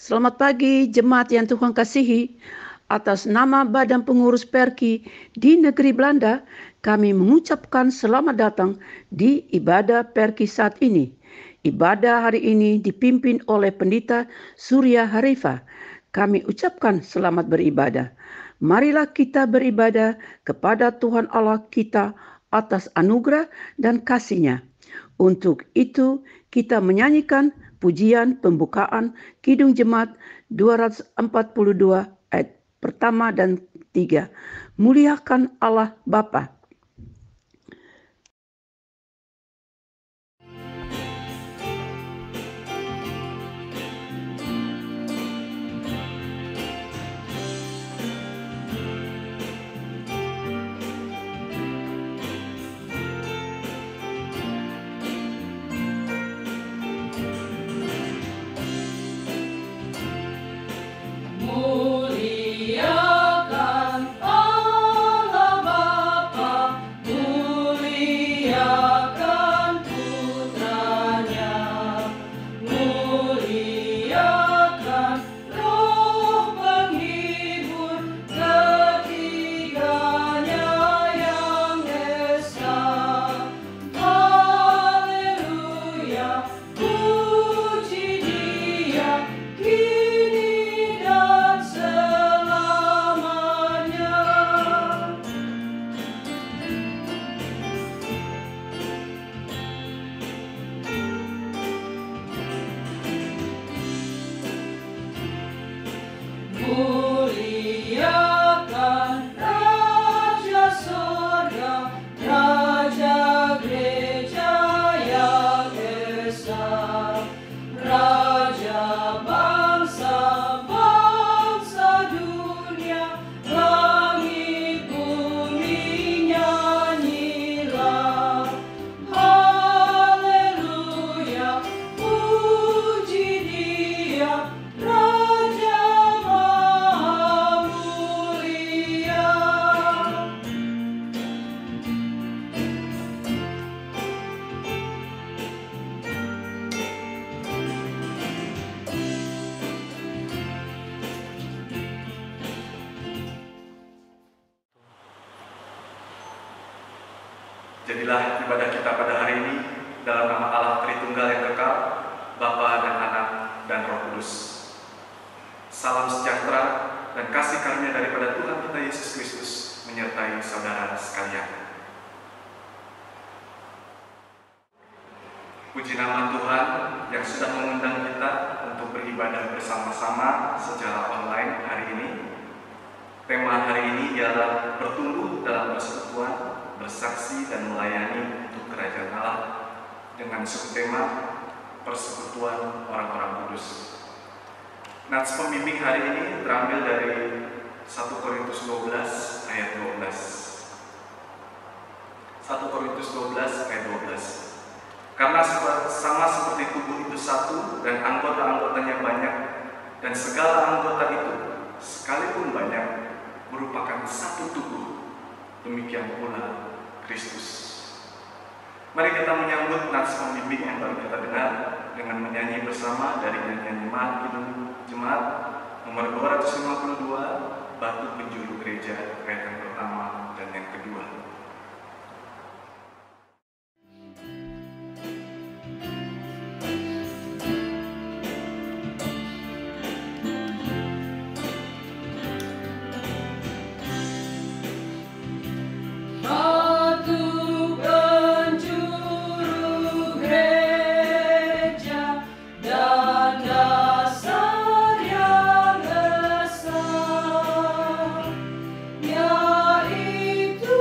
Selamat pagi jemaat yang Tuhan kasihi. Atas nama Badan Pengurus Perki di negeri Belanda, kami mengucapkan selamat datang di ibadah Perki saat ini. Ibadah hari ini dipimpin oleh Pendeta Surya Harifa. Kami ucapkan selamat beribadah. Marilah kita beribadah kepada Tuhan Allah kita atas anugerah dan kasih-Nya. Untuk itu, kita menyanyikan pujian pembukaan Kidung Jemaat 242 ayat pertama dan 3. Muliakan Allah Bapa. Jadilah ibadah kita pada hari ini dalam nama Allah Tritunggal yang kekal, Bapa dan Anak dan Roh Kudus. Salam sejahtera dan kasih karunia daripada Tuhan kita Yesus Kristus menyertai saudara sekalian. Puji nama Tuhan yang sudah mengundang kita untuk beribadah bersama-sama secara online hari ini. Tema hari ini ialah bertumbuh dalam persekutuan, bersaksi dan melayani untuk kerajaan Allah dengan subtema persekutuan orang-orang kudus. Nats pembimbing hari ini terambil dari 1 Korintus 12 ayat 12. 1 Korintus 12 ayat 12. Karena sama seperti tubuh itu satu dan anggota-anggotanya banyak, dan segala anggota itu sekalipun banyak merupakan satu tubuh, demikian pula Kristus. Mari kita menyambut nats pembimbing yang baru kita dengar dengan menyanyi bersama dari nyanyian Jemaat nomor 252, Batu Penjuru Gereja, ayat yang pertama dan yang kedua. Yaitu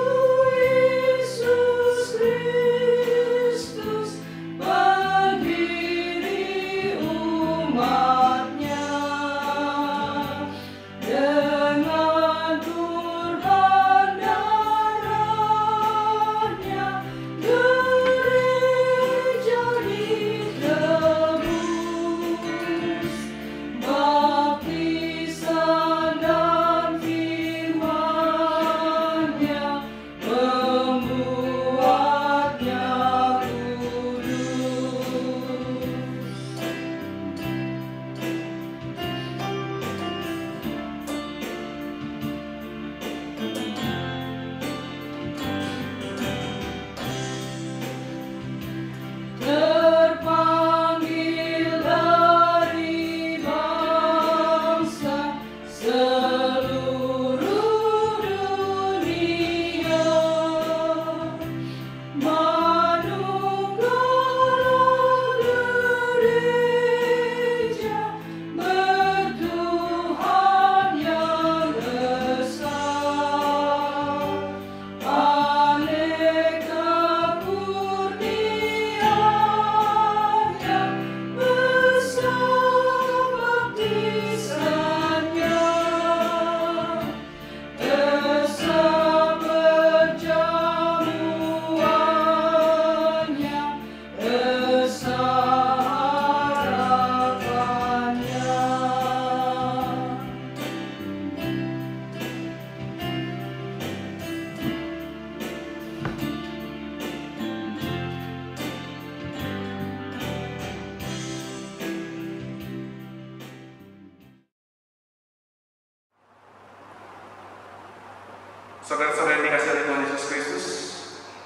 Saudara-saudara yang dikasihi oleh Tuhan Yesus Kristus,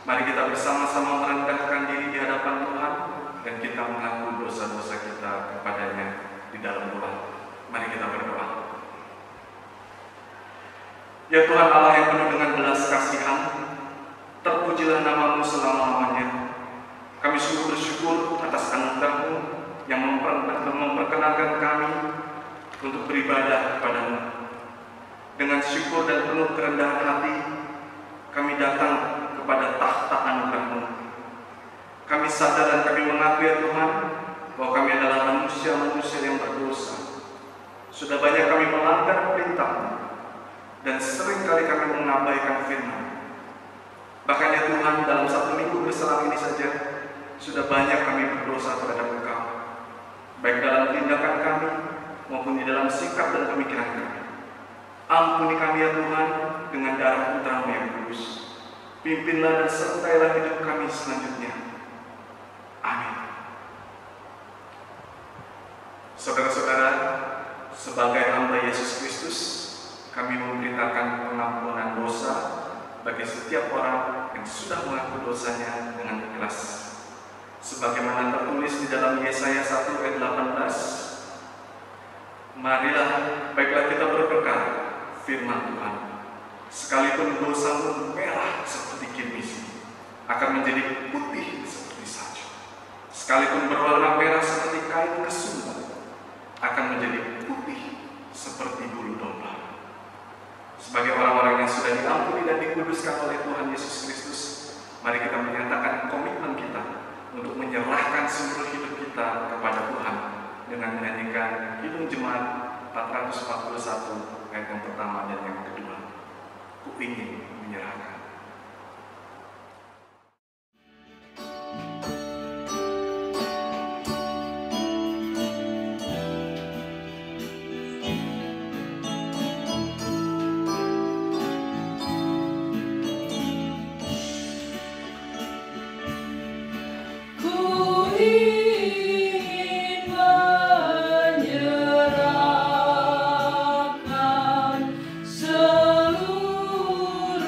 mari kita bersama-sama merendahkan diri di hadapan Tuhan dan kita mengaku dosa-dosa kita kepadanya di dalam doa. Mari kita berdoa. Ya Tuhan Allah yang penuh dengan belas kasihan, terpujilah nama-Mu selama-lamanya. Kami sungguh bersyukur atas anugerah-Mu yang memperkenankan kami untuk beribadah kepada-Mu. Dengan syukur dan penuh kerendahan hati, kami datang kepada tahta anugerah-Mu. Kami sadar dan kami mengakui ya Tuhan, bahwa kami adalah manusia-manusia yang berdosa. Sudah banyak kami melanggar perintah-Mu, dan seringkali kami mengabaikan firman. Bahkan ya Tuhan, dalam 1 minggu berselang ini saja, sudah banyak kami berdosa terhadap Engkau, baik dalam tindakan kami maupun di dalam sikap dan pemikiran kami. Ampuni kami ya Tuhan dengan darah putra-Mu yang kudus. Pimpinlah dan sertailah hidup kami selanjutnya. Amin. Saudara-saudara, sebagai hamba Yesus Kristus, kami memberitakan pengampunan dosa bagi setiap orang yang sudah mengaku dosanya dengan ikhlas. Sebagaimana tertulis di dalam Yesaya 1 ayat 18, marilah, baiklah kita berperkara firman Tuhan. Sekalipun dosamu merah seperti kirmisi, akan menjadi putih seperti salju. Sekalipun berwarna merah seperti kain kesumba, akan menjadi putih seperti bulu domba. Sebagai orang-orang yang sudah diampuni dan dikuduskan oleh Tuhan Yesus Kristus, mari kita menyatakan komitmen kita untuk menyerahkan seluruh hidup kita kepada Tuhan dengan menyanyikan Kidung Jemaat 441 ayat yang pertama dan yang kedua. Ku ingin menyerahkan. Seluruh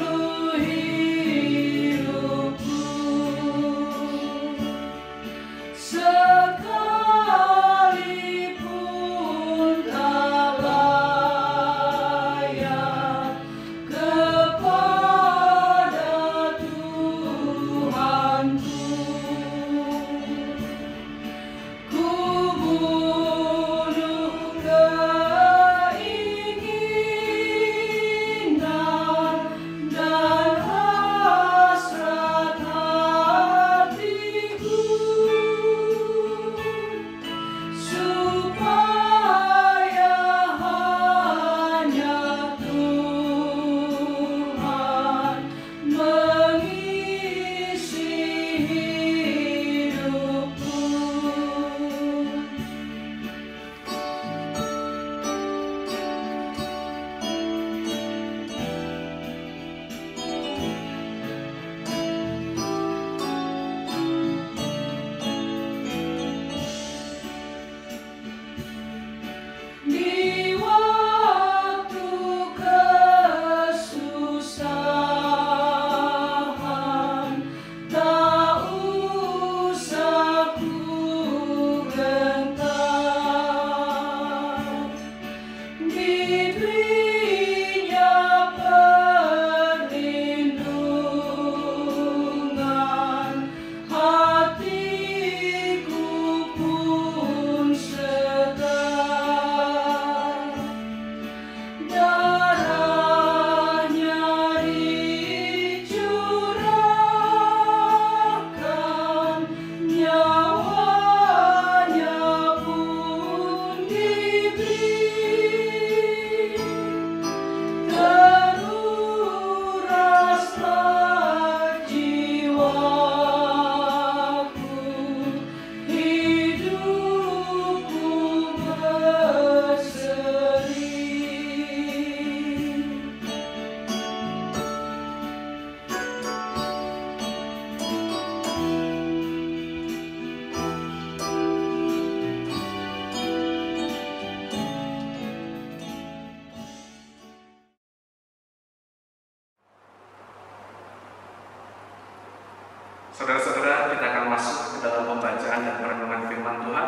Saudara-saudara, kita akan masuk ke dalam pembacaan dan perenungan firman Tuhan.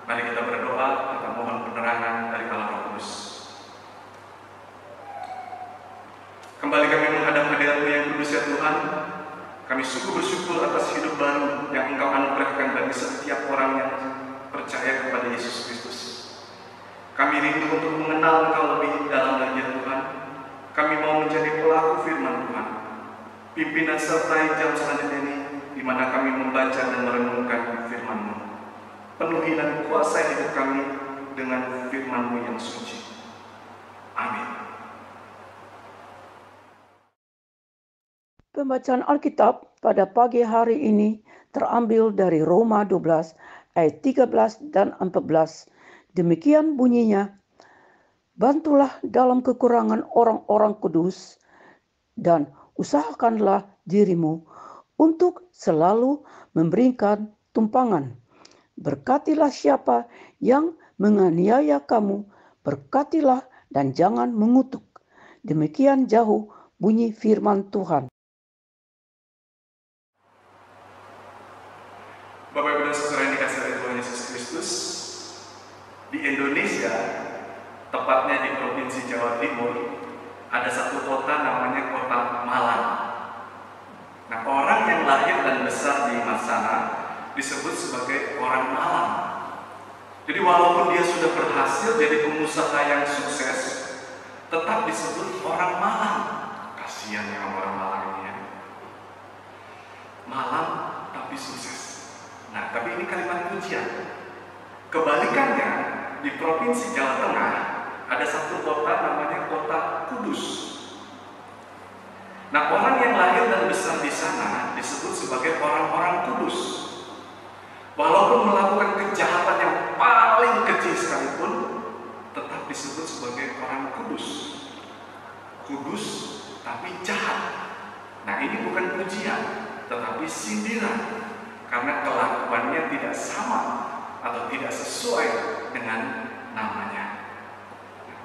Mari kita berdoa, kita mohon penerangan dari Allah Roh Kudus. Kembali kami menghadap hadirat-Mu yang kudus ya Tuhan. Kami sungguh bersyukur atas hidup baru yang Engkau anugerahkan bagi setiap orang yang percaya kepada Yesus Kristus. Kami rindu untuk mengenal Engkau lebih dalam lagi ya Tuhan. Kami mau menjadi pelaku firman Tuhan. Pimpin dan sertai jam selanjutnya ini, di mana kami membaca dan merenungkan firman-Mu. Penuhi dan kuasai hidup kami dengan firman-Mu yang suci. Amin. Pembacaan Alkitab pada pagi hari ini terambil dari Roma 12 ayat 13 dan 14. Demikian bunyinya, bantulah dalam kekurangan orang-orang kudus dan usahakanlah dirimu untuk selalu memberikan tumpangan. Berkatilah siapa yang menganiaya kamu, berkatilah dan jangan mengutuk. Demikian jauh bunyi firman Tuhan. Bapak Ibu dan Saudara yang dikasihi oleh Tuhan Yesus Kristus, di Indonesia, tepatnya di Provinsi Jawa Timur, ada satu kota namanya Kota Malang. Nah, orang yang lahir dan besar di sana disebut sebagai orang Malang. Jadi walaupun dia sudah berhasil jadi pengusaha yang sukses, tetap disebut orang Malang. Kasihan ya orang Malang ini ya. Malang tapi sukses. Nah, tapi ini kalimat pujian. Kebalikannya, di Provinsi Jawa Tengah ada satu kota namanya Kota Kudus. Nah, orang yang lahir dan besar di sana disebut sebagai orang-orang kudus. Walaupun melakukan kejahatan yang paling kecil sekalipun, tetap disebut sebagai orang kudus. Kudus tapi jahat. Nah, ini bukan pujian, tetapi sindiran. Karena kelakuannya tidak sama atau tidak sesuai dengan namanya.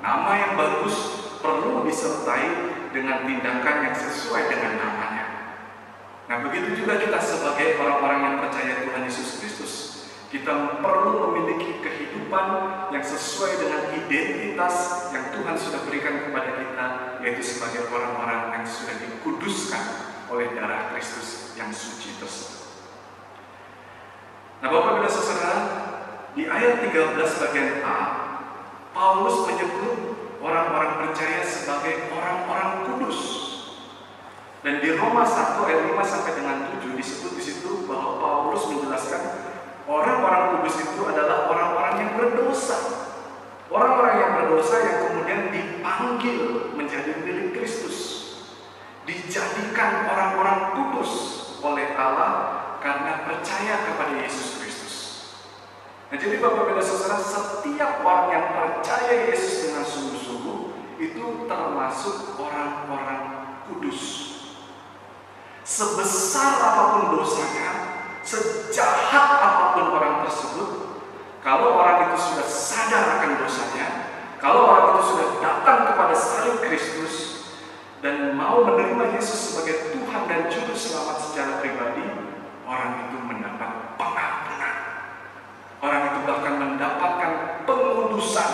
Nama yang bagus perlu disertai dengan tindakan yang sesuai dengan namanya. Nah, begitu juga kita sebagai orang-orang yang percaya Tuhan Yesus Kristus, kita perlu memiliki kehidupan yang sesuai dengan identitas yang Tuhan sudah berikan kepada kita, yaitu sebagai orang-orang yang sudah dikuduskan oleh darah Kristus yang suci tersebut. Nah, Bapak dan Saudara, di ayat 13 bagian A, Paulus menyebut orang-orang percaya sebagai orang-orang kudus. Dan di Roma 1 ayat 5 sampai dengan 7 disebut di situ bahwa Paulus menjelaskan orang-orang kudus itu adalah orang-orang yang berdosa. Orang-orang yang berdosa yang kemudian dipanggil menjadi milik Kristus. Dijadikan orang-orang kudus oleh Allah karena percaya kepada Yesus Kristus. Nah, jadi Bapak dan Saudara, setiap orang yang percaya Yesus dengan sungguh-sungguh itu termasuk orang-orang kudus. Sebesar apapun dosanya, sejahat apapun orang tersebut, kalau orang itu sudah sadar akan dosanya, kalau orang itu sudah datang kepada salib Kristus dan mau menerima Yesus sebagai Tuhan dan Juru Selamat secara pribadi, orang itu mendapat pengampunan. Orang itu bahkan mendapatkan pengudusan,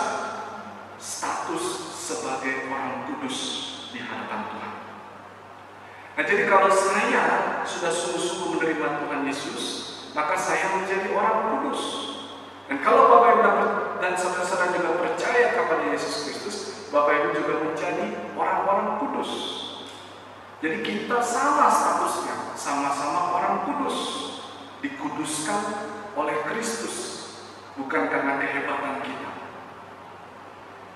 status sebagai orang kudus di hadapan Tuhan. Nah, jadi kalau saya sudah sungguh-sungguh menerima Tuhan Yesus, maka saya menjadi orang kudus. Dan kalau Bapak Ibu dan saudara-saudara juga percaya kepada Yesus Kristus, Bapak Ibu juga menjadi orang-orang kudus. Jadi kita sama statusnya, sama-sama orang kudus, dikuduskan oleh Kristus, bukan karena kehebatan kita.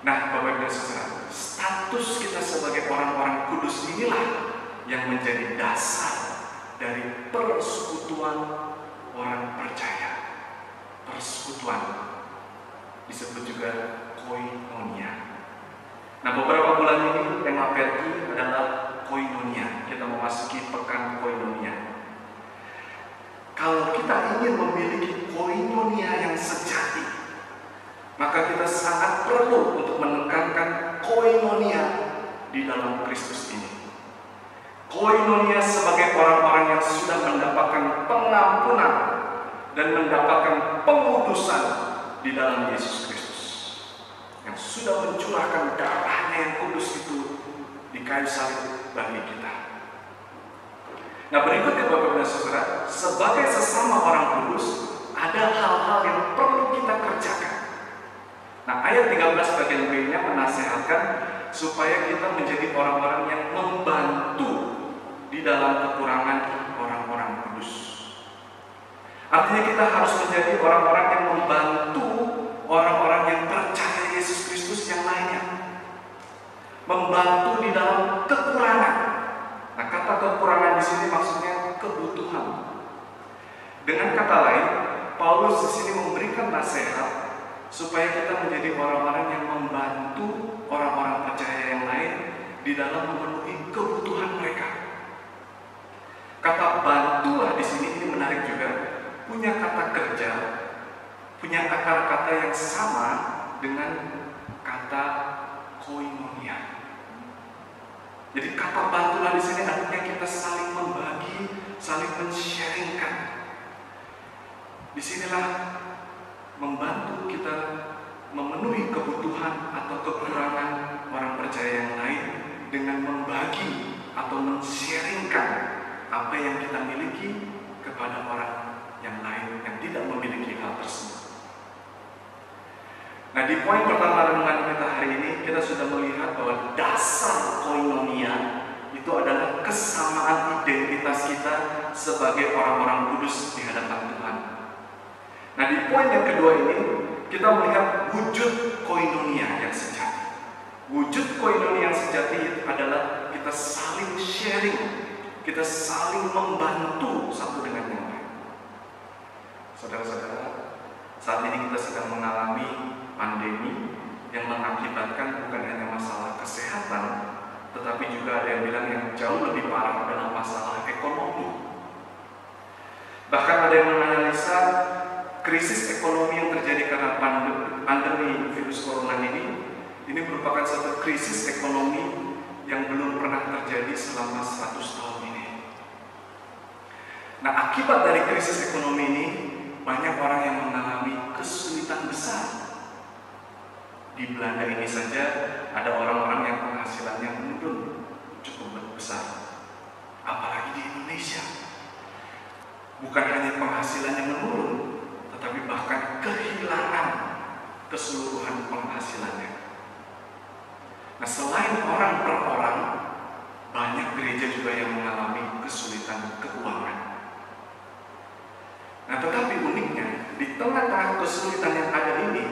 Nah, Bapak Ibu dan Saudara, status kita sebagai orang-orang kudus inilah yang menjadi dasar dari persekutuan orang percaya. Persekutuan disebut juga koinonia. Nah, beberapa bulan ini tema Perki adalah koinonia. Kita memasuki pekan koinonia. Kalau kita ingin memiliki koinonia yang sejati, maka kita sangat perlu untuk menekankan koinonia di dalam Kristus ini. Koinonia sebagai orang-orang yang sudah mendapatkan pengampunan dan mendapatkan pengudusan di dalam Yesus Kristus, yang sudah mencurahkan darahnya yang kudus itu di kayu salib bagi kita. Nah, berikutnya Bapak dan Saudara, sebagai sesama orang kudus, ada hal-hal yang perlu kita kerjakan. Nah, ayat 13 bagian B-nya menasehatkan supaya kita menjadi orang-orang yang membantu di dalam kekurangan orang-orang kudus. Artinya kita harus menjadi orang-orang yang membantu orang-orang yang percaya Yesus Kristus yang lainnya. Membantu di dalam kekurangan. Nah, kata kekurangan di sini maksudnya kebutuhan. Dengan kata lain, Paulus di sini memberikan nasihat supaya kita menjadi orang-orang yang membantu orang-orang percaya yang lain di dalam memenuhi kebutuhan mereka. Kata bantulah di sini ini menarik juga, punya kata kerja, punya akar kata yang sama dengan kata koinonia. Jadi kata bantulah di sini artinya kita saling membagi, saling men-sharingkan. Disinilah membantu kita memenuhi kebutuhan atau kekurangan orang percaya yang lain dengan membagi atau men-sharingkan apa yang kita miliki kepada orang yang lain yang tidak memiliki hal tersebut. Nah, di poin pertama renungan kita hari ini, kita sudah melihat bahwa dasar koinonia itu adalah kesamaan identitas kita sebagai orang-orang kudus di hadapan Tuhan. Nah, di poin yang kedua ini, kita melihat wujud koinonia yang sejati. Wujud koinonia yang sejati adalah kita saling sharing, kita saling membantu satu dengan yang lain. Saudara-saudara, saat ini kita sedang mengalami pandemi yang mengakibatkan bukan hanya masalah kesehatan, tetapi juga ada yang bilang yang jauh lebih parah adalah masalah ekonomi. Bahkan ada yang menganalisa krisis ekonomi yang terjadi karena pandemi virus corona ini merupakan satu krisis ekonomi yang belum pernah terjadi selama 100 tahun ini. Nah, akibat dari krisis ekonomi ini, banyak orang yang mengalami kesulitan besar. Di Belanda ini saja ada orang-orang yang penghasilannya menurun cukup besar. Apalagi di Indonesia. Bukan hanya penghasilannya menurun, tetapi bahkan kehilangan keseluruhan penghasilannya. Nah, selain orang per orang, banyak gereja juga yang mengalami kesulitan keuangan. Nah, tetapi uniknya, di tengah-tengah kesulitan yang ada ini,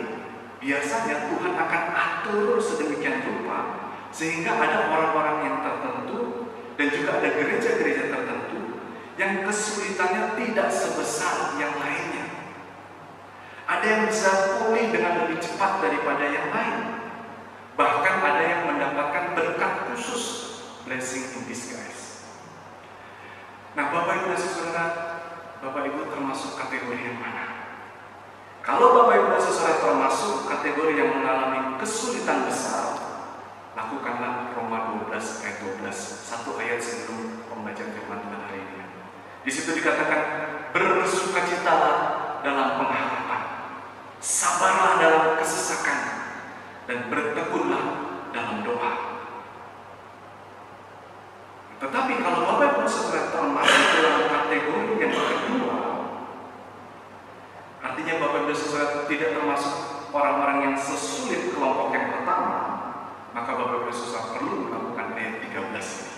biasanya Tuhan akan atur sedemikian rupa sehingga ada orang-orang yang tertentu dan juga ada gereja-gereja tertentu yang kesulitannya tidak sebesar yang lainnya. Ada yang bisa pulih dengan lebih cepat daripada yang lain. Bahkan ada yang mendapatkan berkat khusus, blessing in disguise. Nah, Bapak Ibu dan Saudara, Bapak Ibu termasuk kategori yang mana? Kalau Bapak Ibu dan Saudara termasuk kategori yang mengalami kesulitan besar, lakukanlah Roma 12 ayat 12, satu ayat sebelum pembacaan firman Tuhan hari ini. Di situ dikatakan, bersukacitalah dalam pengharapan, sabarlah dalam kesesakan, dan bertekunlah dalam doa. Tetapi kalau Bapak Ibu Saudara termasuk dalam kategori yang kedua, artinya Bapak Ibu Saudara tidak termasuk orang-orang yang sesulit kelompok yang pertama, maka Bapak Ibu Saudara perlu melakukan ayat 13 ini.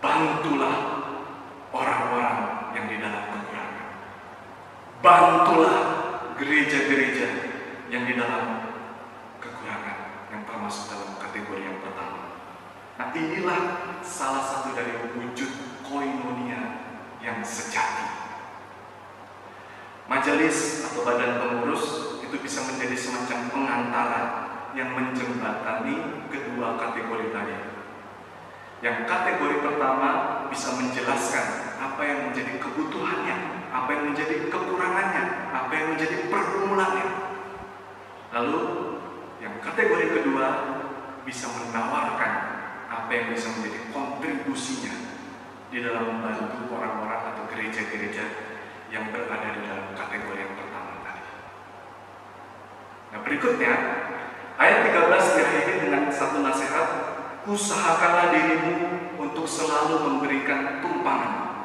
Bantulah orang-orang yang di dalam kekurangan. Bantulah gereja-gereja yang di dalam kekurangan, yang termasuk dalam kategori yang pertama. Nah, inilah salah satu dari wujud koinonia yang sejati. Majelis atau badan pengurus itu bisa menjadi semacam pengantara yang menjembatani kedua kategori tadi. Yang kategori pertama bisa menjelaskan apa yang menjadi kebutuhannya, apa yang menjadi kekurangannya, apa yang menjadi pergumulannya. Lalu yang kategori kedua bisa menawarkan apa yang bisa menjadi kontribusi kontribusinya di dalam membantu orang-orang atau gereja-gereja yang berada di dalam kategori yang pertama tadi. Nah, berikutnya ayat 13 diakhiri dengan satu nasihat, usahakanlah dirimu untuk selalu memberikan tumpangan.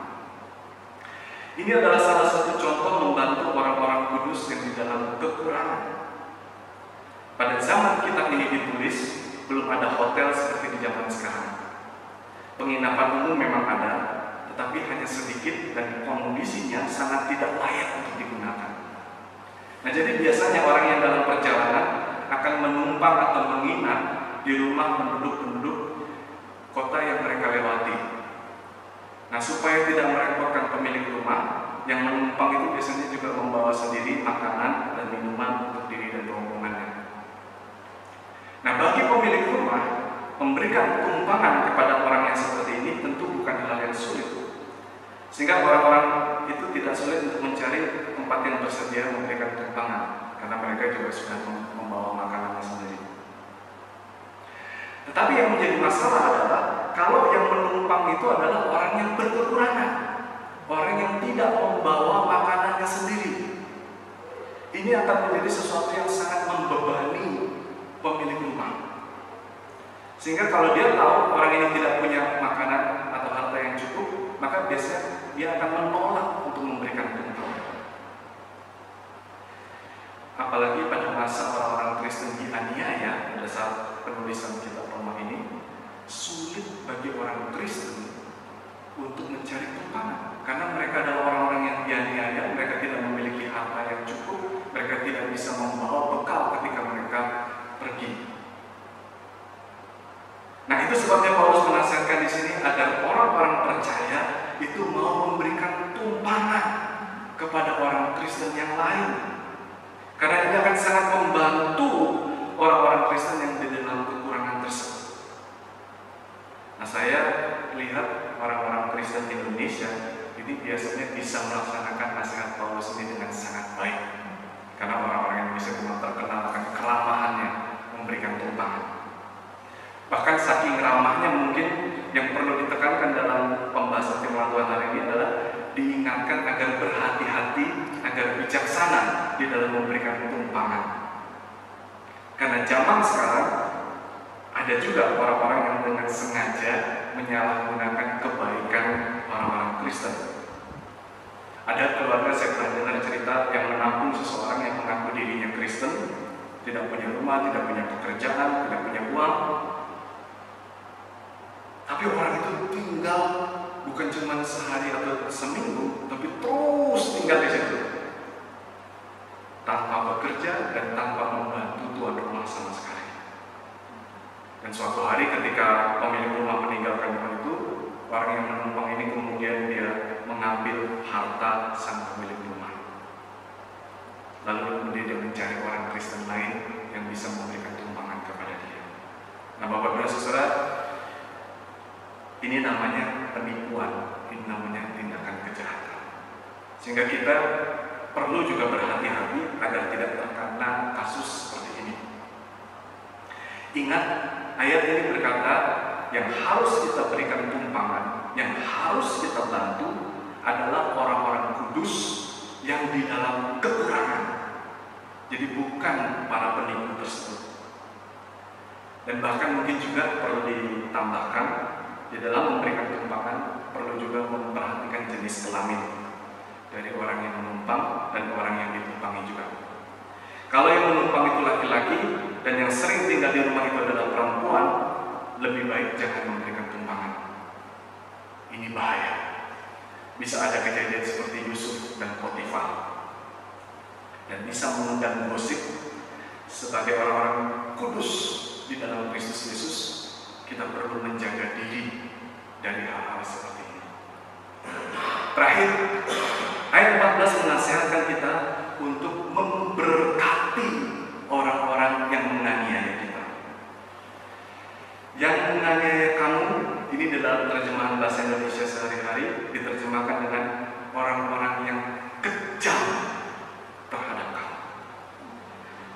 Ini adalah salah satu contoh membantu orang-orang kudus yang di dalam kekurangan. Pada zaman kitab ini ditulis, belum ada hotel seperti di zaman sekarang. Penginapan umum memang ada, tetapi hanya sedikit dan kondisinya sangat tidak layak untuk digunakan. Nah, jadi biasanya orang yang dalam perjalanan akan menumpang atau menginap di rumah penduduk-penduduk kota yang mereka lewati. Nah, supaya tidak merepotkan pemilik rumah, yang menumpang itu biasanya juga membawa sendiri makanan dan minuman untuk diri dan rombongannya. Nah, bagi pemilik rumah, memberikan tumpangan kepada orang yang seperti ini tentu bukan hal yang sulit. Sehingga orang-orang itu tidak sulit untuk mencari tempat yang bersedia memberikan tumpangan, karena mereka juga sudah membawa makanannya sendiri. Tetapi yang menjadi masalah adalah kalau yang menumpang itu adalah orang yang berkekurangan, orang yang tidak membawa makanannya sendiri. Ini akan menjadi sesuatu yang sangat membebani pemilik rumah. Sehingga kalau dia tahu orang ini tidak punya makanan atau harta yang cukup, maka biasanya dia akan menolak untuk memberikan tumpangan. Apalagi pada masa orang-orang Kristen dianiaya pada saat penulisan kitab Roma ini, sulit bagi orang Kristen untuk mencari tumpangan, karena mereka adalah orang-orang yang dianiaya, mereka tidak memiliki harta yang cukup, mereka tidak bisa membawa bekal ketika mereka pergi. Nah, itu sebabnya Paulus menasihatkan di sini agar orang-orang percaya itu mau memberikan tumpangan kepada orang Kristen yang lain. Karena ini akan sangat membantu orang-orang Kristen yang di dalam kekurangan tersebut. Nah, saya lihat orang-orang Kristen Indonesia ini biasanya bisa melaksanakan nasihat Paulus ini dengan sangat baik. Karena orang-orang Indonesia memang terkenal akan keramahannya memberikan tumpangan. Bahkan saking ramahnya mungkin yang perlu ditekankan dalam pembahasan firman Tuhan hari ini adalah diingatkan agar berhati-hati, agar bijaksana di dalam memberikan tumpangan. Karena zaman sekarang ada juga orang-orang yang dengan sengaja menyalahgunakan kebaikan orang-orang Kristen. Ada keluarga, saya pernah dengar cerita, yang menampung seseorang yang mengaku dirinya Kristen, tidak punya rumah, tidak punya pekerjaan, tidak punya uang. Tapi orang itu tinggal bukan cuma sehari atau seminggu, tapi terus tinggal di situ, tanpa bekerja dan tanpa membantu tuan rumah sama sekali. Dan suatu hari ketika pemilik rumah meninggalkan rumah itu, orang yang menumpang ini kemudian dia mengambil harta sang pemilik rumah. Lalu kemudian dia mencari orang Kristen lain yang bisa memberikan tumpangan kepada dia. Nah, Bapak dan Saudara, ini namanya penipuan, ini namanya tindakan kejahatan. Sehingga kita perlu juga berhati-hati agar tidak terkena kasus seperti ini. Ingat, ayat ini berkata, yang harus kita berikan tumpangan, yang harus kita bantu adalah orang-orang kudus yang di dalam kekurangan. Jadi bukan para penipu tersebut. Dan bahkan mungkin juga perlu ditambahkan, di dalam memberikan tumpangan perlu juga memperhatikan jenis kelamin dari orang yang menumpang dan orang yang ditumpangi juga. Kalau yang menumpang itu laki-laki dan yang sering tinggal di rumah itu adalah perempuan, lebih baik jangan memberikan tumpangan. Ini bahaya. Bisa ada kejadian seperti Yusuf dan Potifar, dan bisa mengundang gosip. Sebagai orang-orang kudus di dalam Kristus Yesus, kita perlu menjaga diri dari hal-hal seperti ini. Terakhir, ayat 14 menasihatkan kita untuk memberkati orang-orang yang menganiaya kita. Yang menganiaya kamu, ini dalam terjemahan bahasa Indonesia sehari-hari diterjemahkan dengan orang-orang yang kejam terhadap kamu.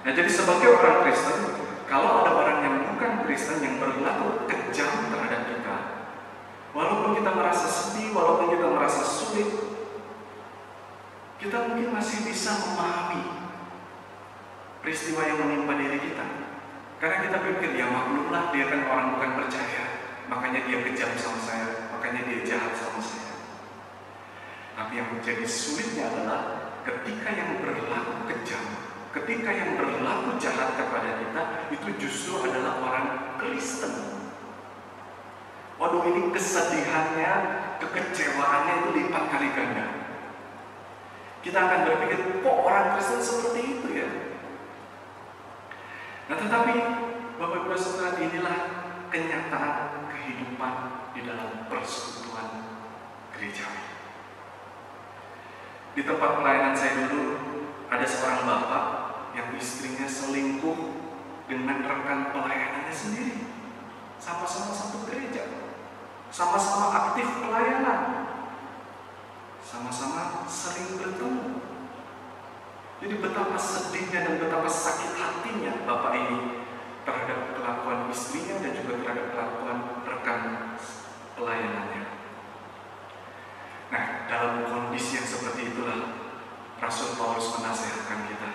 Nah, jadi sebagai orang Kristen, kalau ada orang yang bukan Kristen yang berlaku kejam terhadap kita, walaupun kita mungkin masih bisa memahami peristiwa yang menimpa diri kita. Karena kita pikir, ya maklumlah, dia kan orang bukan percaya, makanya dia kejam sama saya, makanya dia jahat sama saya. Tapi yang menjadi sulitnya adalah ketika yang berlaku kejam, ketika yang berlaku jahat kepada kita, itu justru adalah orang Kristen. Waduh, ini kesedihannya, kekecewaannya itu lipat kali ganda. Kita akan berpikir, kok orang Kristen seperti itu ya? Nah, tetapi Bapak Ibu Saudara, inilah kenyataan kehidupan di dalam persekutuan gereja. Di tempat pelayanan saya dulu, ada seorang bapak yang istrinya selingkuh dengan rekan pelayanannya sendiri. Sama-sama satu gereja, sama-sama aktif pelayanan, sama-sama sering bertemu. Jadi betapa sedihnya dan betapa sakit hatinya bapak ini terhadap kelakuan istrinya dan juga terhadap kelakuan rekan pelayanannya. Nah, dalam kondisi yang seperti itulah Rasul Paulus menasihatkan kita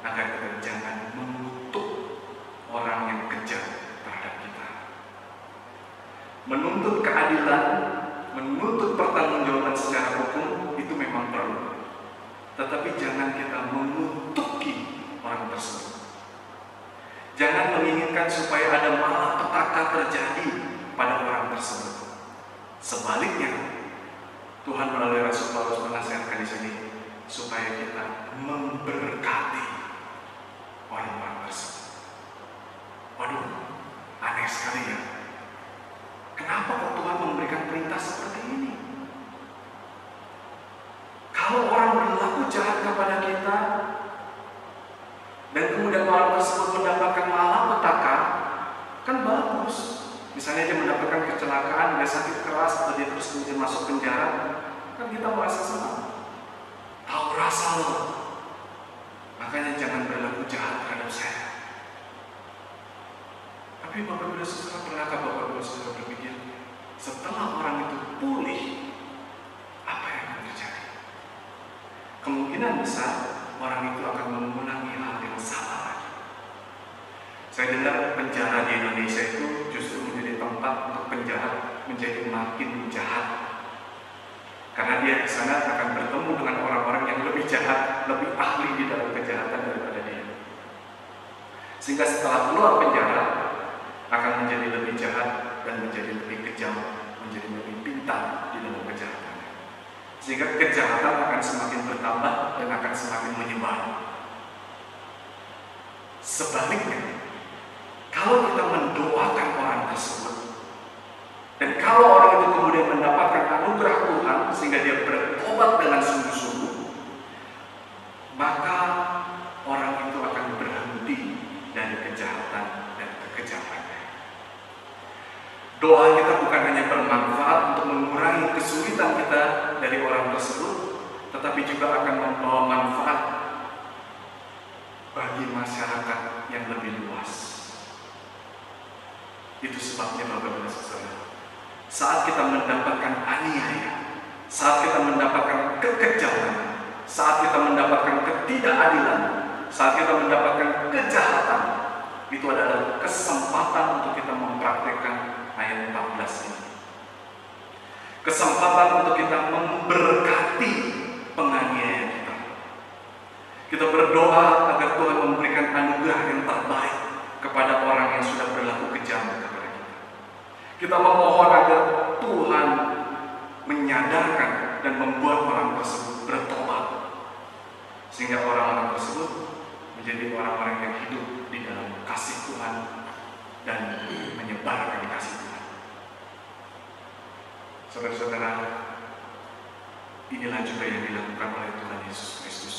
agar kita jangan mengutuk orang yang kejam terhadap kita. Menuntut keadilan, menuntut pertanggungjawaban secara hukum itu memang perlu. Tetapi jangan kita mengutuki orang tersebut. Jangan menginginkan supaya ada malapetaka terjadi pada orang tersebut. Sebaliknya, Tuhan melalui Rasul Paulus menasihatkan di sini supaya kita memberkati orang-orang tersebut. Waduh, aneh sekali ya. Kenapa kok Tuhan memberikan perintah seperti ini? Kalau orang berlaku jahat kepada kita dan kemudian orang tersebut mendapatkan malapetaka, kan bagus. Misalnya dia mendapatkan kecelakaan, dia sakit keras, atau dia terus kemudian masuk penjara, kan kita merasa senang. Tahu rasa loh. Makanya jangan berlaku jahat terhadap saya. Tapi Bapak Ibu Saudara, pernahkah Bapak Ibu Saudara berpikir, setelah orang itu pulih, apa yang akan terjadi? Kemungkinan besar orang itu akan mengulangi hal yang sama lagi. Saya dengar penjara di Indonesia itu justru menjadi tempat untuk penjahat menjadi makin jahat. Karena dia di sana akan bertemu dengan orang-orang yang lebih jahat, lebih ahli di dalam kejahatan daripada dia. Sehingga setelah keluar penjara akan menjadi lebih jahat dan menjadi lebih kejam, menjadi lebih pintar di dalam kejahatan. Sehingga kejahatan akan semakin bertambah dan akan semakin menyebar. Sebaliknya, kalau kita mendoakan orang tersebut, dan kalau orang itu kemudian mendapatkan anugerah Tuhan sehingga dia bertobat dengan sungguh-sungguh, maka orang itu akan berhenti dari kejahatan dan kekejamannya. Doa kita bukan hanya bermanfaat untuk mengurangi kesulitan kita dari orang tersebut, tetapi juga akan membawa manfaat bagi masyarakat yang lebih luas. Itu sebabnya Bapak Ibu Saudara, saat kita mendapatkan aniaya, saat kita mendapatkan kekejaman, saat kita mendapatkan ketidakadilan, saat kita mendapatkan kejahatan, itu adalah kesempatan untuk kita mempraktekkan ayat 14 ini. Kesempatan untuk kita memberkati penganiaya kita. Kita berdoa agar Tuhan memberikan anugerah yang terbaik kepada orang yang sudah berlaku kejam kepada kita. Kita memohon agar Tuhan menyadarkan dan membuat orang tersebut bertobat, sehingga orang-orang tersebut menjadi orang-orang yang hidup di dalam kasih Tuhan dan menyebarkan kasih Tuhan. Saudara-saudara, inilah juga yang dilakukan oleh Tuhan Yesus Kristus.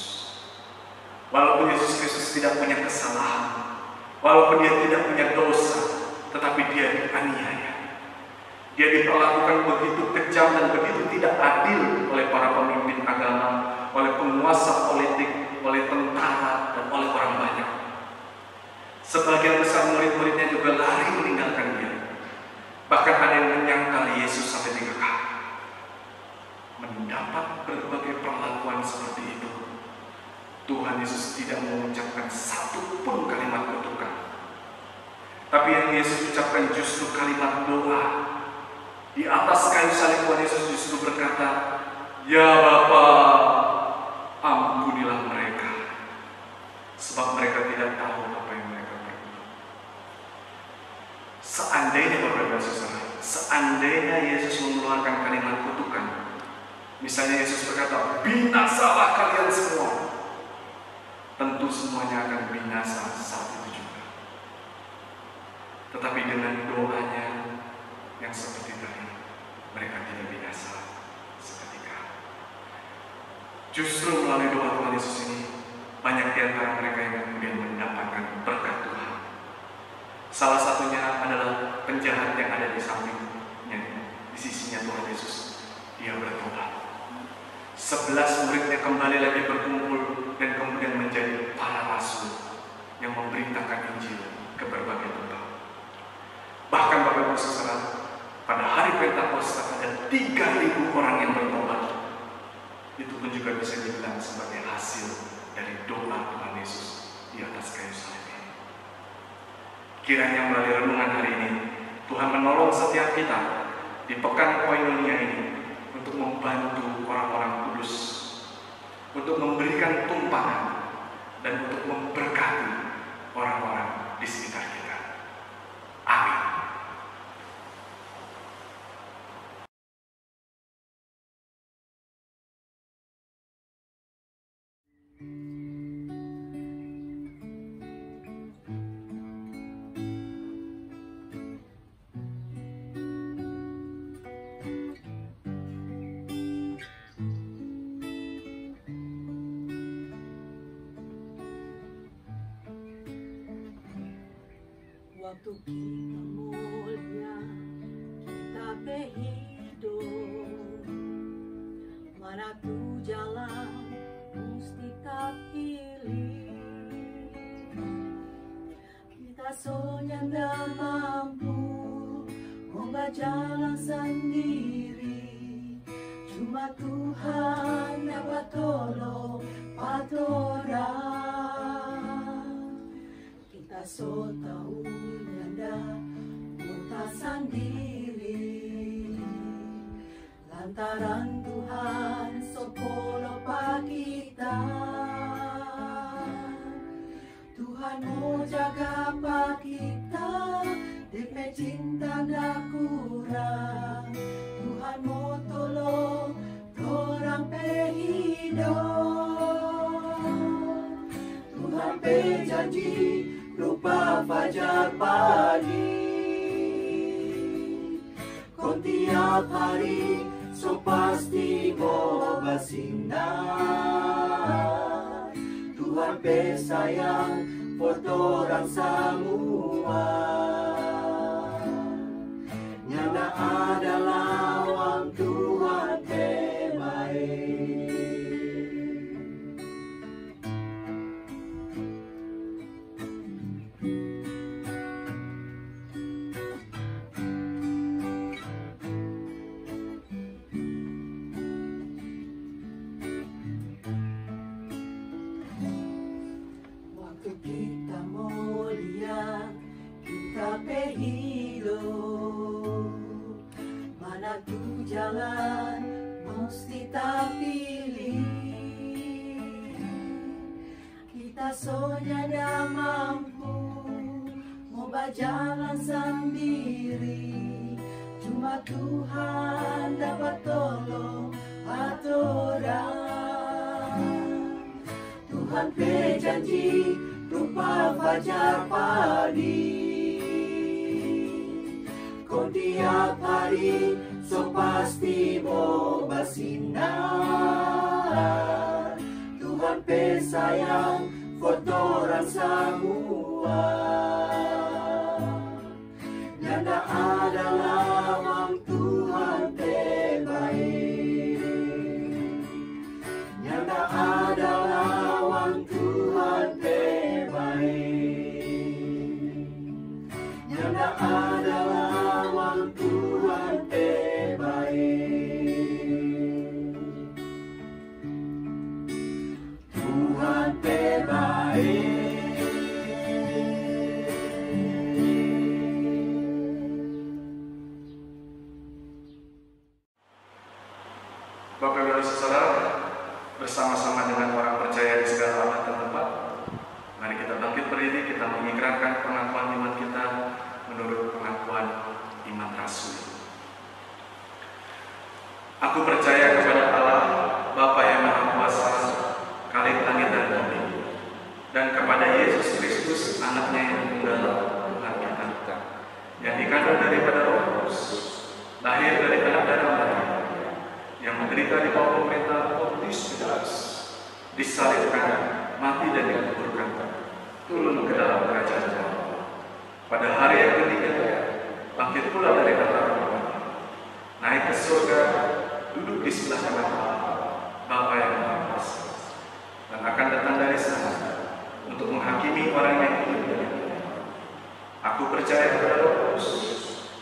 Walaupun Yesus Kristus tidak punya kesalahan, walaupun dia tidak punya dosa, tetapi dia dianiaya. Dia diperlakukan begitu kejam dan begitu tidak adil oleh para pemimpin agama, oleh penguasa politik, oleh tentara, dan oleh orang banyak. Sebagian besar murid-muridnya juga lari meninggalkan dia. Bahkan ada yang menyangkal Yesus sampai 3 kali. mendapat berbagai perlakuan seperti itu, Tuhan Yesus tidak mengucapkan satu pun kalimat kutukan. Tapi yang Yesus ucapkan justru kalimat doa. Di atas kayu salib Tuhan Yesus justru berkata, "Ya Bapa, ampunilah mereka, sebab mereka tidak tahu apa yang mereka perbuat." Seandainya Bapak Ibu Saudara, seandainya Yesus mengeluarkan kalimat kutukan, misalnya Yesus berkata, "Binasalah kalian semua," tentu semuanya akan binasa saat itu juga. Tetapi dengan doanya yang seperti tadi, mereka tidak binasa seketika. Justru melalui doa Tuhan Yesus ini, banyak di antara mereka yang kemudian mendapatkan berkat Tuhan. Salah satunya adalah penjahat yang ada di sampingnya, di sisinya Tuhan Yesus. Dia bertobat. 11 muridnya kembali lagi berkumpul dan kemudian menjadi para rasul yang memberitakan Injil ke berbagai tempat. Bahkan Bapak Ibu Saudara, pada hari Pentakosta ada 3.000 orang yang bertobat. Itu pun juga bisa dibilang sebagai hasil dari doa Tuhan Yesus di atas kayu salib ini. Kiranya melalui renungan hari ini, Tuhan menolong setiap kita di pekan Koinonia ini untuk membantu orang-orang kudus, untuk memberikan tumpangan dan untuk memberkati orang-orang di sekitar kita. Amin. Waktu kita mulia, kita berhidup, mana tuh jalan mesti kita pilih. Kita soalnya tidak mampu membaca jalan sendiri, cuma Tuhan dapat tolong orang. Kita so tahu kita sendiri, lantaran Tuhan sokolo pa kita. Tuhan mau jaga pa kita, DP cinta ndak kurang. Tuhan mau tolong orang pe hidup. Tuhan pe janji rupa fajar pagi, kau tiap hari so pasti mau bersinar. Tuhan pe sayang buat orang semua, nyana ada lawang Tuhan pe baik. Kita mulia, kita hidup, mana tuh jalan mesti kita pilih. Kita soalnya tidak mampu mau berjalan sendiri, cuma Tuhan dapat tolong orang. Tuhan berjanji rupa fajar pagi, kau tiap hari so pasti mau bersinar. Tuhan pe sayang buat orang semua, nyanda ada lawang Tuhan pe baik, nyanda ada lawang Tuhan pe baik, nyanda ada lawang Tuhan pe baik. Bapak Ibu Saudara, bersama-sama dengan orang percaya di segala abad dan tempat, mari kita bangkit berdiri, kita mengikrarkan pengakuan iman kita menurut pengakuan iman Rasul. Aku percaya kepada Allah, Bapa yang Maha Kuasa, Khalik langit dan bumi, dan kepada Yesus Kristus, Anaknya yang tunggal, Tuhan kita, yang dikandung daripada Roh Kudus, lahir dari anak darah Maria, yang menderita di bawah pemerintah Pontius Pilatus, disalibkan, mati dan dikuburkan, turun ke dalam kerajaan Allah. Pada hari yang ketiga, bangkit pula dari antara mati, naik ke surga, duduk di sebelah kanan Bapa yang Maha Kuasa, dan akan datang dari sana untuk menghakimi orang yang hidup dan mati. Aku percaya kepada Roh Kudus,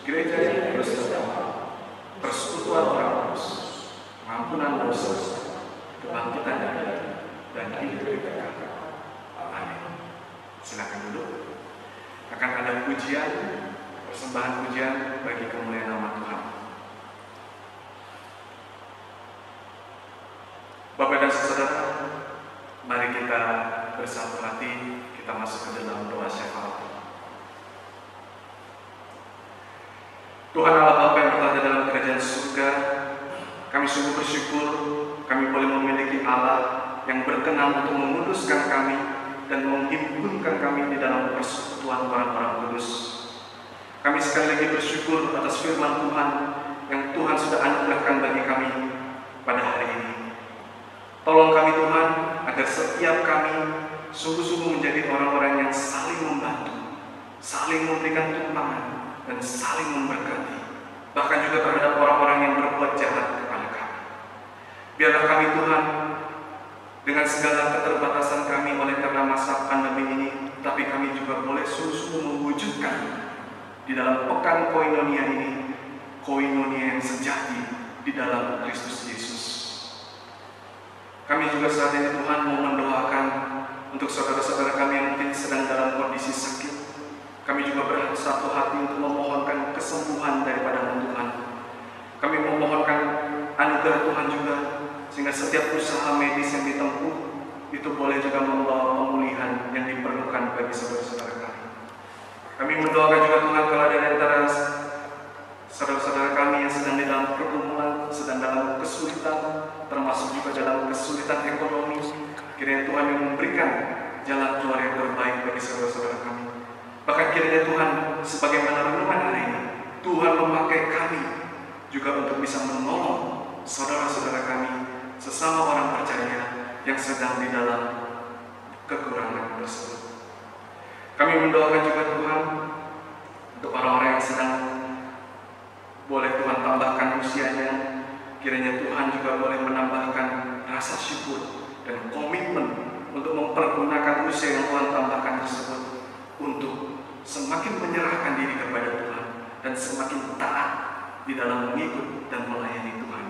gereja yang kudus dan damai, persekutuan orang kudus, pengampunan dosa, kebangkitan dari dan hidup kekal. Amin. Silakan duduk. Akan ada pujian, persembahan pujian bagi kemuliaan nama Tuhan. Bapak dan saudara, mari kita bersatu hati, kita masuk ke dalam doa syafaat. Tuhan Allah Bapa yang berada dalam kerajaan surga, kami sungguh bersyukur kami boleh memiliki Allah yang berkenan untuk menguduskan kami dan menghimpunkan kami di dalam persekutuan orang-orang kudus. Kami sekali lagi bersyukur atas firman Tuhan yang Tuhan sudah anugerahkan bagi kami pada hari ini. Tolong kami Tuhan agar setiap kami sungguh-sungguh menjadi orang-orang yang saling membantu, saling memberikan tumpangan, dan saling memberkati, bahkan juga terhadap orang-orang yang berbuat jahat kepada kami. Biarlah kami Tuhan, dengan segala keterbatasan kami oleh karena masa pandemi ini, tapi kami juga boleh sungguh-sungguh mewujudkan di dalam pekan koinonia ini, koinonia yang sejati di dalam Kristus Yesus. Kami juga saat ini Tuhan mau mendoakan untuk saudara-saudara kami yang mungkin sedang dalam kondisi sakit. Kami juga bersatu hati untuk memohonkan kesembuhan daripada Tuhan. Kami memohonkan anugerah Tuhan juga, sehingga setiap usaha medis yang ditempuh itu boleh juga membawa pemulihan yang diperlukan bagi saudara-saudara kami. Kami mendoakan juga Tuhan kalau ada di antara saudara-saudara kami yang sedang di dalam pergumulan, sedang dalam kesulitan, termasuk juga dalam kesulitan ekonomi, kiranya Tuhan yang memberikan jalan keluar yang terbaik bagi saudara-saudara kami. Bahkan kiranya Tuhan, sebagaimana renungan hari ini, Tuhan memakai kami juga untuk bisa menolong saudara-saudara kami, sesama orang percaya yang sedang di dalam kekurangan tersebut. Kami mendoakan juga Tuhan untuk orang-orang yang sedang boleh Tuhan tambahkan usianya, kiranya Tuhan juga boleh menambahkan rasa syukur dan komitmen untuk mempergunakan usia yang Tuhan tambahkan tersebut untuk semakin menyerahkan diri kepada Tuhan dan semakin taat di dalam mengikut dan melayani Tuhan.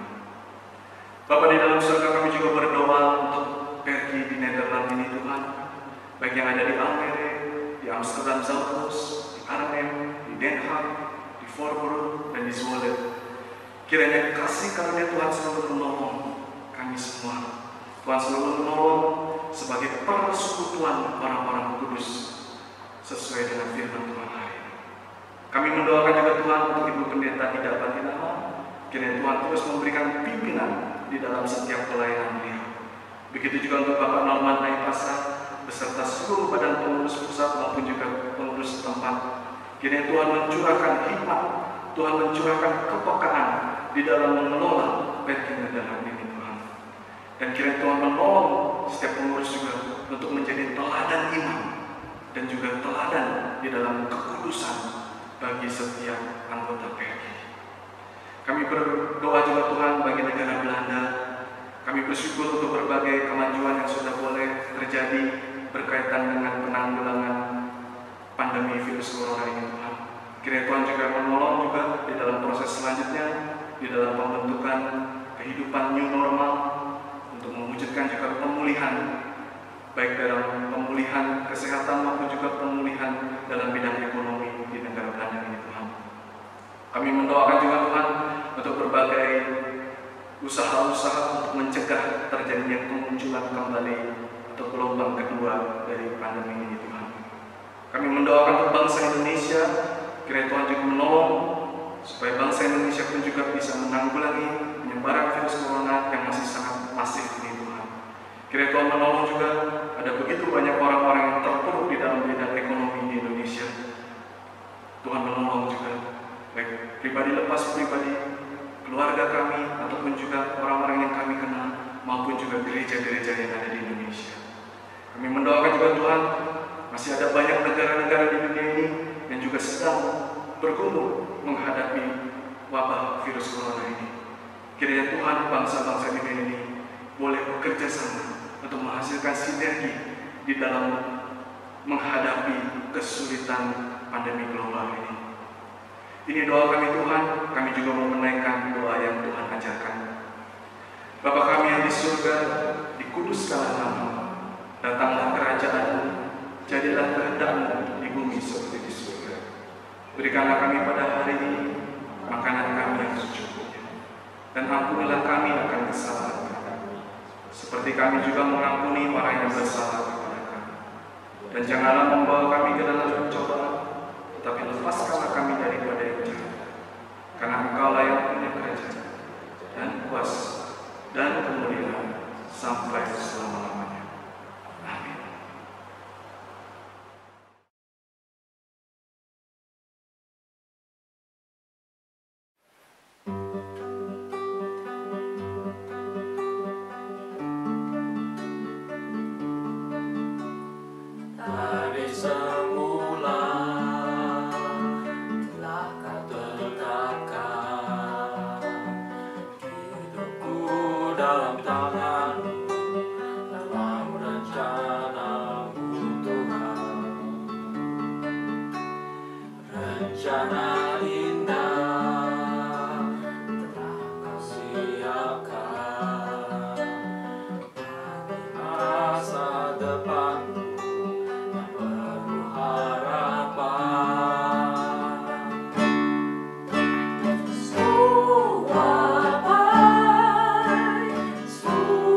Bapa di dalam surga, kami juga berdoa untuk Pergi di Nederland ini Tuhan, baik yang ada di Almere, di Amsterdam Zuidoost, di Arnhem, di Den Haag, di Voorburg, dan di Zwolle. Kiranya kasih karunia Tuhan selalu menolong kami semua. Tuhan selalu menolong sebagai persekutuan orang-orang kudus sesuai dengan firman Tuhan hari ini. Kami mendoakan juga Tuhan untuk Ibu Pendeta Ida Patinama, kiranya Tuhan terus memberikan pimpinan di dalam setiap pelayanan beliau. Begitu juga untuk Bapak Norman Naipasa beserta seluruh badan pengurus pusat maupun juga pengurus tempat. Kiranya Tuhan mencurahkan hikmat, Tuhan mencurahkan kepekaan di dalam mengelola Pergi Nederland ini Tuhan. Dan kiranya Tuhan menolong setiap pengurus juga untuk menjadi teladan iman dan juga teladan di dalam kekudusan bagi setiap anggota Pergi. Kami berdoa juga Tuhan bagi negara Belanda. Kami bersyukur untuk berbagai kemajuan yang sudah boleh terjadi berkaitan dengan penanggulangan pandemi virus corona ini Tuhan. Kiranya Tuhan juga menolong juga di dalam proses selanjutnya, di dalam pembentukan kehidupan new normal untuk mewujudkan juga pemulihan, baik dalam pemulihan kesehatan maupun juga pemulihan dalam bidang ekonomi di negara Belanda ini Tuhan. Kami mendoakan juga Tuhan untuk berbagai usaha-usaha untuk mencegah terjadinya kemunculan kembali atau gelombang kedua dari pandemi ini, Tuhan. Kami mendoakan untuk bangsa Indonesia, kiranya Tuhan juga menolong supaya bangsa Indonesia pun juga bisa menanggulangi penyebaran virus corona yang masih sangat masif ini, Tuhan. Kiranya Tuhan menolong juga, ada begitu banyak orang-orang yang terpuruk di dalam bidang ekonomi di Indonesia. Tuhan menolong juga, baik pribadi lepas pribadi, keluarga kami, ataupun juga orang-orang yang kami kenal, maupun juga gereja-gereja yang ada di Indonesia. Kami mendoakan juga Tuhan, masih ada banyak negara-negara di dunia ini yang juga sedang bergumul menghadapi wabah virus corona ini. Kiranya Tuhan, bangsa-bangsa di dunia ini boleh bekerja sama untuk menghasilkan sinergi di dalam menghadapi kesulitan pandemi global ini. Ini doa kami Tuhan, kami juga mau menaikkan doa yang Tuhan ajarkan. Bapa kami yang di surga, dikuduskanlah namamu, datanglah kerajaan-Mu, jadilah kehendak-Mu di bumi seperti di surga. Berikanlah kami pada hari ini makanan kami yang secukupnya, dan ampunilah kami akan kesalahan kami, seperti kami juga mengampuni orang yang bersalah kepada kami. Dan janganlah membawa kami ke dalam pencobaan, tetapi lepaskanlah kami daripada yang jahat. Karena Engkaulah yang punya kerajaan dan kuasa dan kemuliaan sampai selama-lamanya. Amin. Dari semula telah Kau tetapkan hidupku dalam tangan-Mu, dalam rencana-Mu Tuhan. Rencana indah telah Kau siapkan bagi masa depan yang penuh harapan. Suapai, suapai.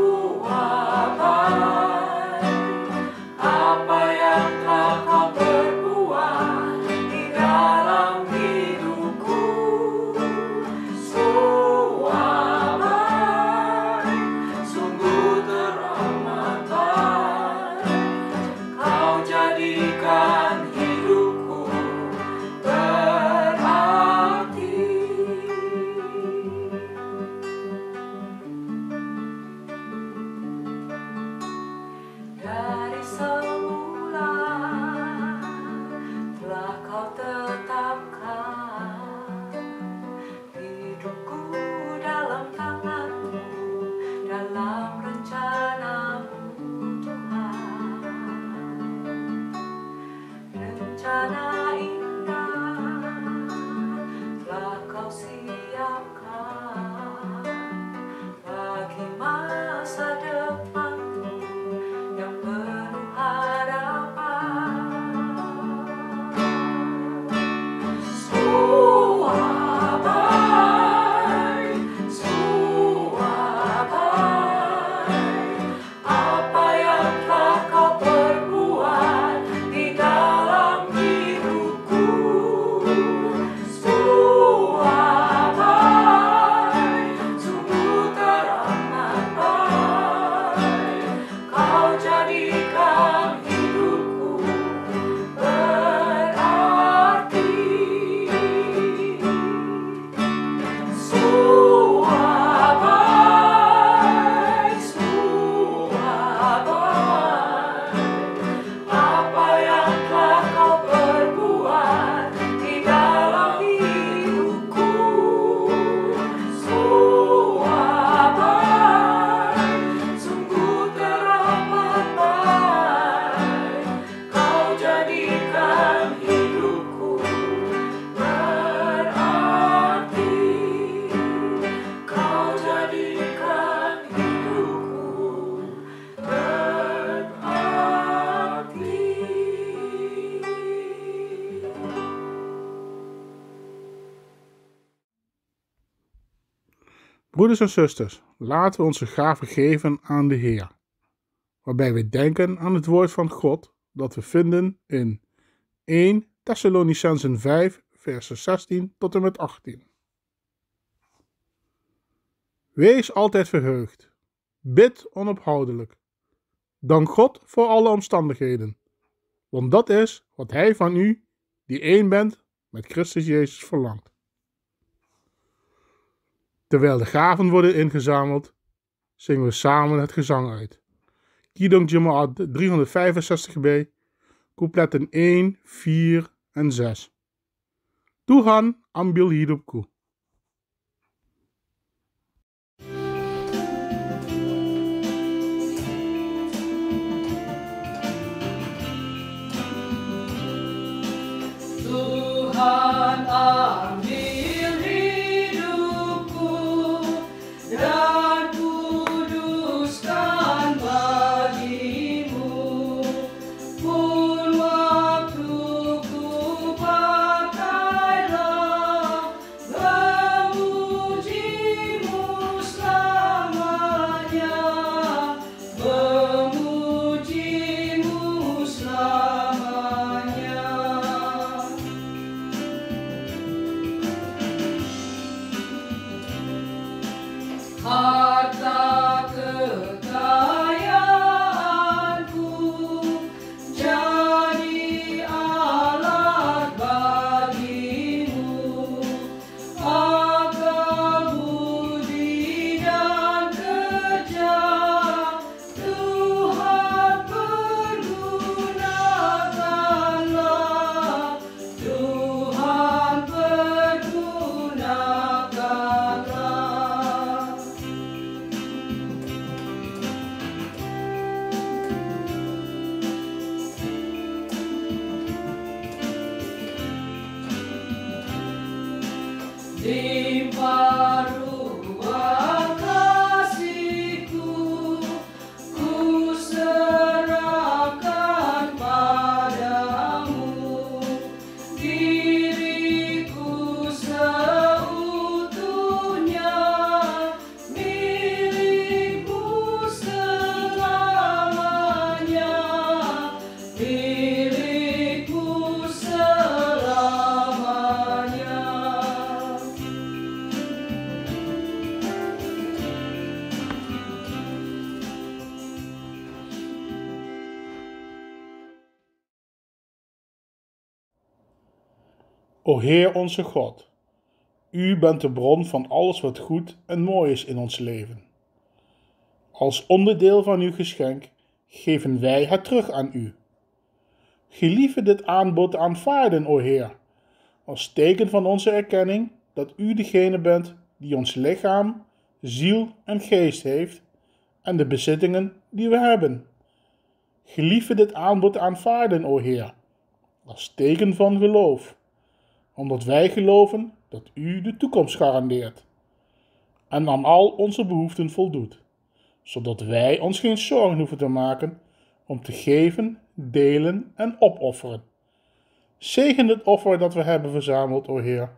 Broeders en zusters, laten we onze gaven geven aan de Heer, waarbij we denken aan het woord van God dat we vinden in 1 Thessalonicenzen 5, versen 16 tot en met 18. Wees altijd verheugd, bid onophoudelijk, dank God voor alle omstandigheden, want dat is wat Hij van u, die één bent, met Christus Jezus verlangt. Terwijl de gaven worden ingezameld, zingen we samen het gezang uit. Kidong Jemaat 365b, coupletten 1, 4 en 6. Tuhan ambil hidupku. Tuhan ambil hidupku dan kuduskan bagimu, pun waktuku pakailah memujimu selamanya, memujimu selamanya. Harta kekayaanku jadi alat bagimu, akal budi dan kerja Tuhan pergunakanlah, Tuhan pergunakanlah. Limpah ruang kasih-Ku, Ku serahkan padamu, diriku seutuhnya, milik-Mu selamanya, milik-Mu selamanya. O Heer onze God, U bent de bron van alles wat goed en mooi is in ons leven. Als onderdeel van Uw geschenk geven wij het terug aan U. Gelieve dit aanbod aanvaarden, o Heer, als teken van onze erkenning dat U degene bent die ons lichaam, ziel en geest heeft en de bezittingen die we hebben. Gelieve dit aanbod aanvaarden, o Heer, als teken van geloof, omdat wij geloven dat U de toekomst garandeert en aan al onze behoeften voldoet, zodat wij ons geen zorgen hoeven te maken om te geven, delen en opofferen. Zegen het offer dat we hebben verzameld, o Heer,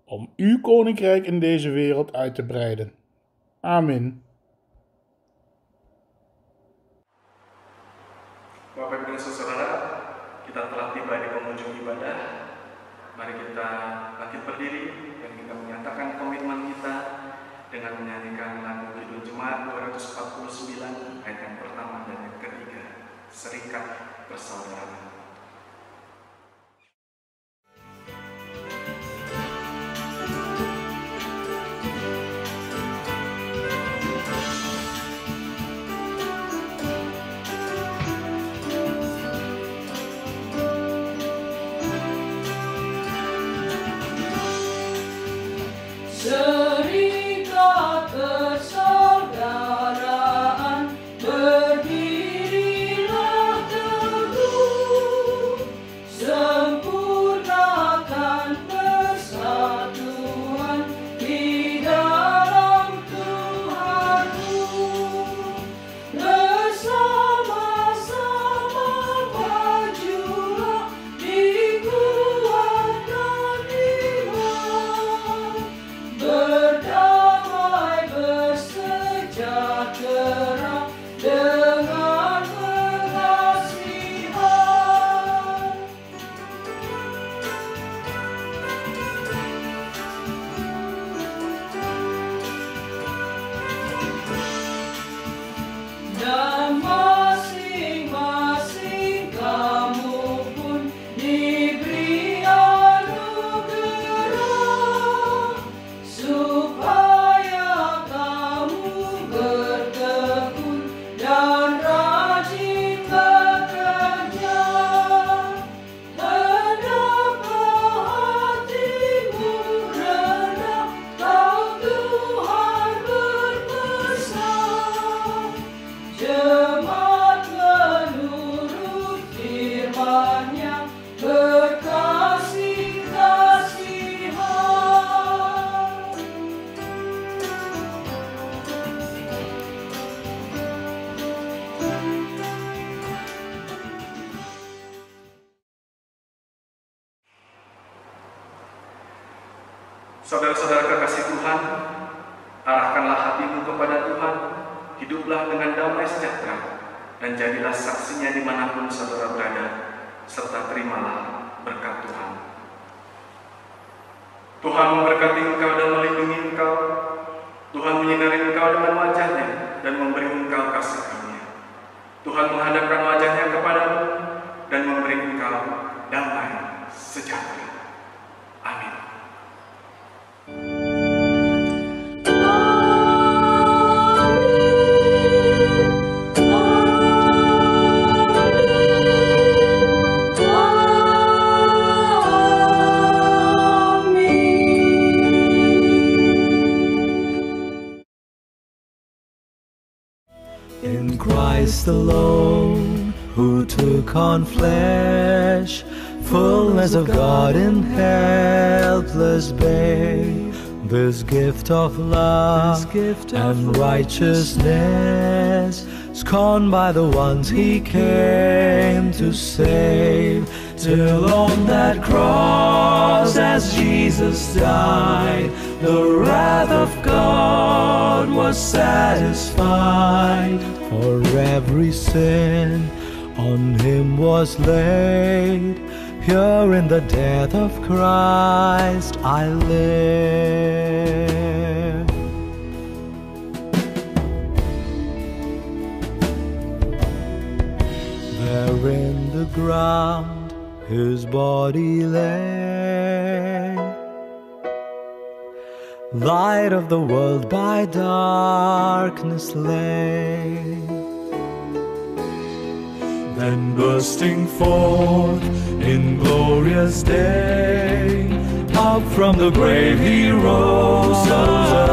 om Uw koninkrijk in deze wereld uit te breiden. Amen. Bapak Ibu dan Saudara, kita telah tiba di penghujung ibadah. Mari kita bangkit berdiri dan kita menyatakan komitmen kita dengan menyanyikan lagu Kidung Jemaat 249 ayat yang pertama dan yang ketiga, Serikat Persaudaraan. Serikat persaudaraan, berdirilah teguh, sempurnakan persatuan di dalam Tuhanmu, bersama-sama majulah dikuatkan iman. Saudara-saudara kekasih Tuhan, arahkanlah hatimu kepada Tuhan, hiduplah dengan damai sejahtera, dan jadilah saksinya dimanapun saudara berada, serta terimalah berkat Tuhan. Tuhan memberkati engkau dan melindungi engkau. Tuhan menyinari engkau dengan wajahnya dan memberi engkau kasih karunia. Tuhan menghadapkan wajahnya kepadamu dan memberi engkau damai sejahtera. Amin. In Christ alone, who took on flesh, fullness of God in helpless babe, this gift of love and righteousness, scorned by the ones he came to save, till on that cross as Jesus died, the wrath of God was satisfied. For every sin on him was laid, here in the death of Christ I live. There in the ground his body lay, light of the world by darkness lay. Then bursting forth in glorious day, up from the grave he rose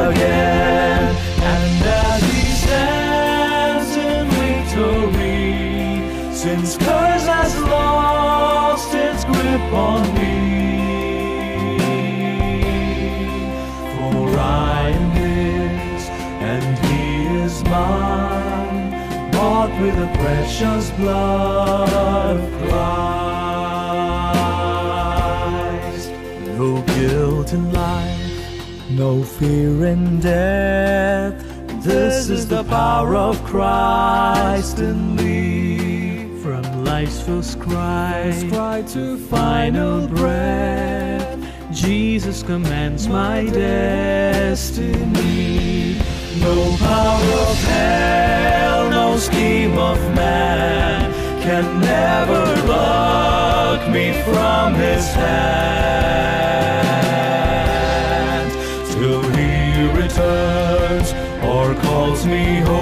again. And as he stands in victory, sin's curse has lost its grip on me. For I am his and he is mine, bought with the precious blood of Christ. No guilt in life, no fear in death, this is the power of Christ in me. From life's first cry to final breath, Jesus commands my destiny. No power of hell, no scheme of man can never pluck me from his hand, till he returns or calls me home.